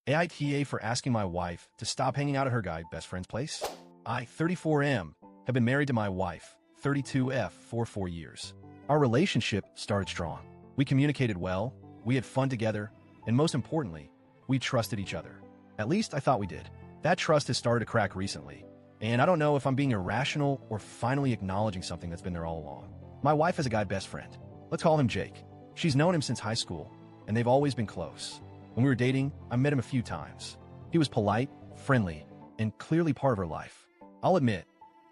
AITA for asking my wife to stop hanging out at her guy best friend's place. I, 34M, have been married to my wife, 32F, for 4 years. Our relationship started strong. We communicated well, we had fun together, and most importantly, we trusted each other. At least I thought we did. That trust has started to crack recently, and I don't know if I'm being irrational or finally acknowledging something that's been there all along. My wife has a guy best friend. Let's call him Jake. She's known him since high school, and they've always been close. When we were dating, I met him a few times. He was polite, friendly, and clearly part of her life. I'll admit,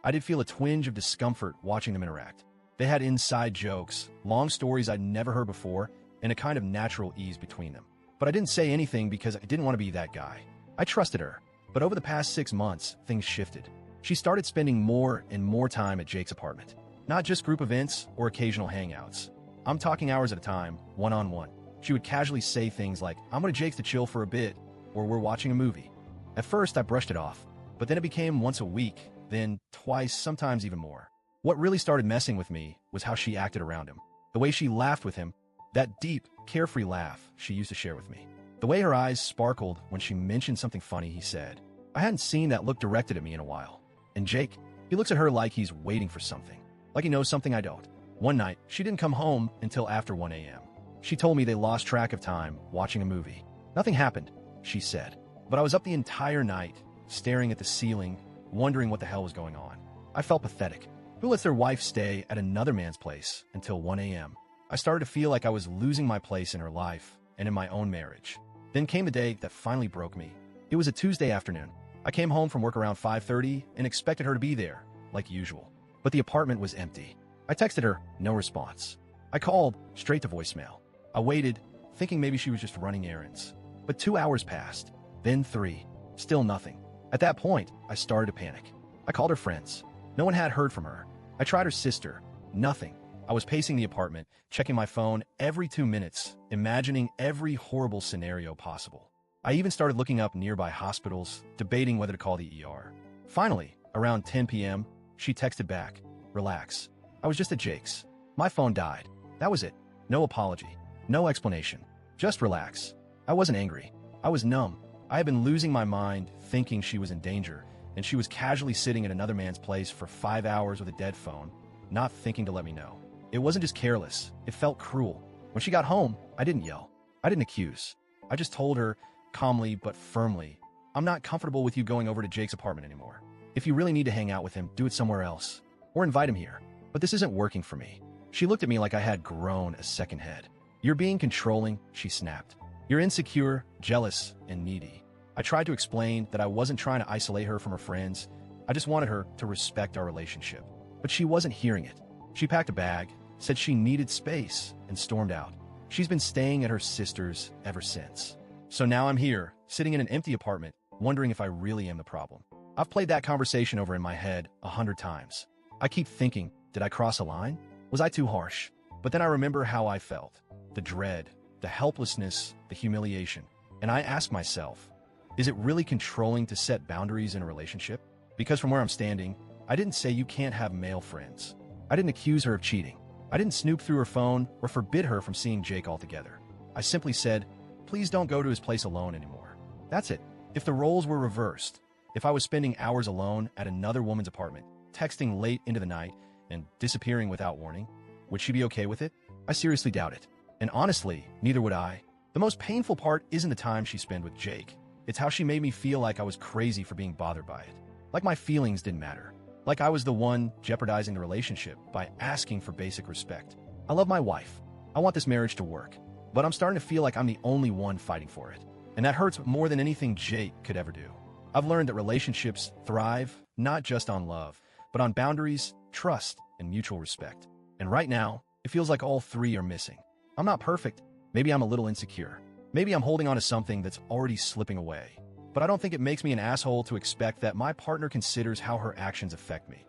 I did feel a twinge of discomfort watching them interact. They had inside jokes, long stories I'd never heard before, and a kind of natural ease between them. But I didn't say anything because I didn't want to be that guy. I trusted her, but over the past 6 months, things shifted. She started spending more and more time at Jake's apartment. Not just group events or occasional hangouts. I'm talking hours at a time, one-on-one. She would casually say things like, "I'm going to Jake's to chill for a bit," or "We're watching a movie." At first, I brushed it off, but then it became once a week, then twice, sometimes even more. What really started messing with me was how she acted around him. The way she laughed with him, that deep, carefree laugh she used to share with me. The way her eyes sparkled when she mentioned something funny he said. I hadn't seen that look directed at me in a while. And Jake, he looks at her like he's waiting for something. Like he knows something I don't. One night, she didn't come home until after 1 a.m. She told me they lost track of time watching a movie. Nothing happened, she said. But I was up the entire night, staring at the ceiling, wondering what the hell was going on. I felt pathetic. Who lets their wife stay at another man's place until 1 a.m.? I started to feel like I was losing my place in her life and in my own marriage. Then came the day that finally broke me. It was a Tuesday afternoon. I came home from work around 5:30 and expected her to be there, like usual. But the apartment was empty. I texted her, no response. I called, straight to voicemail. I waited, thinking maybe she was just running errands. But 2 hours passed, then 3. Still nothing. At that point, I started to panic. I called her friends. No one had heard from her. I tried her sister. Nothing. I was pacing the apartment, checking my phone every 2 minutes, imagining every horrible scenario possible. I even started looking up nearby hospitals, debating whether to call the ER. Finally, around 10 p.m., she texted back, "Relax. I was just at Jake's. My phone died. That was it. No apology. No explanation. Just relax." I wasn't angry. I was numb. I had been losing my mind, thinking she was in danger, and she was casually sitting at another man's place for 5 hours with a dead phone, not thinking to let me know. It wasn't just careless. It felt cruel. When she got home, I didn't yell. I didn't accuse. I just told her, calmly but firmly, "I'm not comfortable with you going over to Jake's apartment anymore. If you really need to hang out with him, do it somewhere else. Or invite him here. But this isn't working for me." She looked at me like I had grown a second head. "You're being controlling," she snapped. "You're insecure, jealous, and needy." I tried to explain that I wasn't trying to isolate her from her friends. I just wanted her to respect our relationship. But she wasn't hearing it. She packed a bag, said she needed space, and stormed out. She's been staying at her sister's ever since. So now I'm here, sitting in an empty apartment, wondering if I really am the problem. I've played that conversation over in my head 100 times. I keep thinking, did I cross a line? Was I too harsh? But then I remember how I felt. The dread, the helplessness, the humiliation. And I ask myself, is it really controlling to set boundaries in a relationship? Because from where I'm standing, I didn't say you can't have male friends. I didn't accuse her of cheating. I didn't snoop through her phone or forbid her from seeing Jake altogether. I simply said, please don't go to his place alone anymore. That's it. If the roles were reversed, if I was spending hours alone at another woman's apartment, texting late into the night, and disappearing without warning, would she be okay with it? I seriously doubt it. And honestly, neither would I. The most painful part isn't the time she spent with Jake. It's how she made me feel like I was crazy for being bothered by it. Like my feelings didn't matter. Like I was the one jeopardizing the relationship by asking for basic respect. I love my wife. I want this marriage to work. But I'm starting to feel like I'm the only one fighting for it. And that hurts more than anything Jake could ever do. I've learned that relationships thrive not just on love, but on boundaries, trust, and mutual respect. And right now, it feels like all three are missing. I'm not perfect. Maybe I'm a little insecure. Maybe I'm holding on to something that's already slipping away. But I don't think it makes me an asshole to expect that my partner considers how her actions affect me,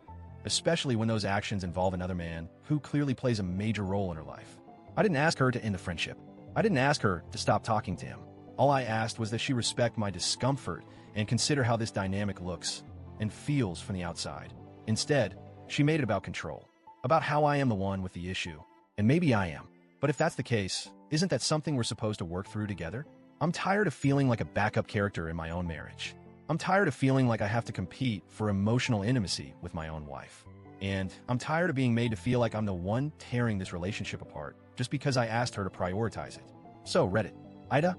especially when those actions involve another man who clearly plays a major role in her life. I didn't ask her to end the friendship. I didn't ask her to stop talking to him. All I asked was that she respect my discomfort and consider how this dynamic looks and feels from the outside. Instead, she made it about control, about how I am the one with the issue. And maybe I am. But if that's the case, isn't that something we're supposed to work through together? I'm tired of feeling like a backup character in my own marriage. I'm tired of feeling like I have to compete for emotional intimacy with my own wife. And I'm tired of being made to feel like I'm the one tearing this relationship apart just because I asked her to prioritize it. So, Reddit, AITA,